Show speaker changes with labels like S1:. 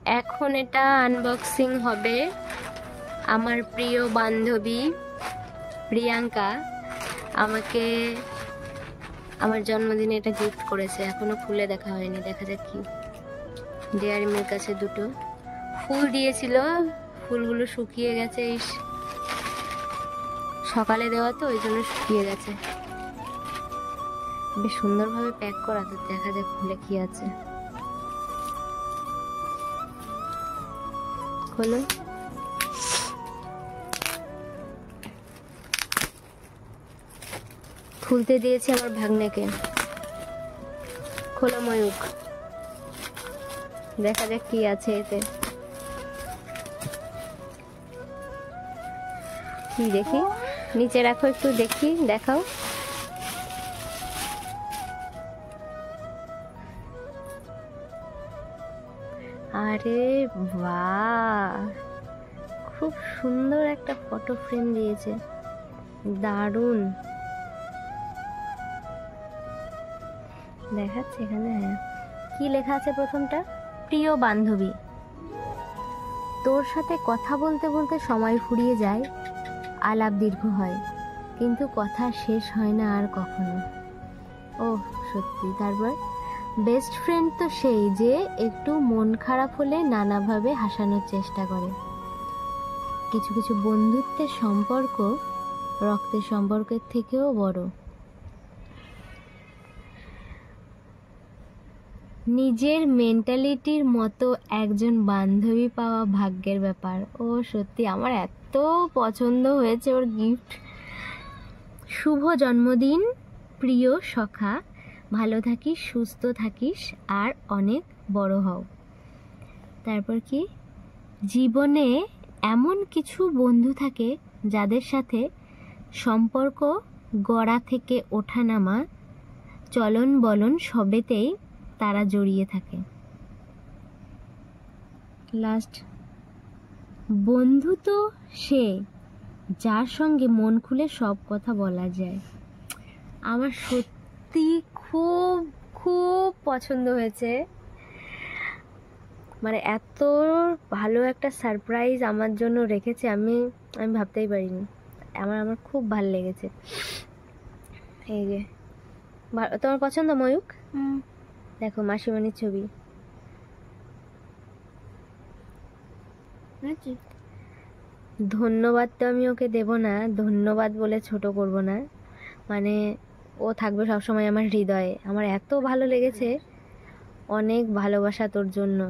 S1: এখন এটা আনবক্সিং হবে। আমার প্রিয় বান্ধবী প্রিয়াঙ্কা আমাকে আমার জন্মদিনে এটা গিফট করেছে। এখনো খুলে দেখা হয়নি, দেখা যাক কি। ডেয়ারি মিল্ক আছে দুটো, ফুল দিয়েছিল, ফুলগুলো শুকিয়ে গেছে। এই সকালে দেওয়া তো, ওই জন্য শুকিয়ে গেছে। বেশ সুন্দরভাবে প্যাক করা, তো দেখা যাক খুলে কি আছে। খোলো। খুলতে দিয়েছি আমার ভাগ্নেকে। খোলো ময়ূক, দেখা যাক কি আছে এতে। কি দেখি, নিচে রাখো একটু দেখি, দেখাও। আরে বাহ, খুব সুন্দর একটা ফটো ফ্রেম দিয়েছে, দারুণ দেখাচ্ছে এখানে। হ্যাঁ, কি লেখা আছে প্রথমটা? প্রিয় বান্ধবী, তোর সাথে কথা বলতে বলতে সময় ফুরিয়ে যায়, আলাপ দীর্ঘ হয়, কিন্তু কথা শেষ হয় না আর কখনো। ও সত্যি। তারপর, বেস্ট ফ্রেন্ড তো সেই যে একটু মন খারাপ হলে নানাভাবে হাসানোর চেষ্টা করে। কিছু কিছু বন্ধুত্বের সম্পর্ক রক্তের সম্পর্কের থেকেও বড়। নিজের মেন্টালিটির মতো একজন বান্ধবী পাওয়া ভাগ্যের ব্যাপার। ও সত্যি, আমার এত পছন্দ হয়েছে ওর গিফট। শুভ জন্মদিন প্রিয় সখা, ভালো থাকিস, সুস্থ থাকিস, আর অনেক বড় হও। তারপর কি, জীবনে এমন কিছু বন্ধু থাকে যাদের সাথে সম্পর্ক গড়া থেকে ওঠানামা, চলন বলন সবেতেই তারা জড়িয়ে থাকে। লাস্ট, বন্ধু তো সে যার সঙ্গে মন খুলে সব কথা বলা যায়। আমার সত্যি খুব খুব পছন্দ হয়েছে। মানে এত ভালো একটা সারপ্রাইজ আমার জন্য রেখেছে, আমি ভাবতেই পারিনি। আমার খুব ভালো লেগেছে। এই যে, তোমার পছন্দ ময়ূক? দেখো মাসিমণির ছবি। ধন্যবাদ তো আমি ওকে দেব না, ধন্যবাদ বলে ছোট করব না, মানে ও থাকবে সবসময় আমার হৃদয়ে। আমার এত ভালো লেগেছে, অনেক ভালোবাসা তোর জন্য।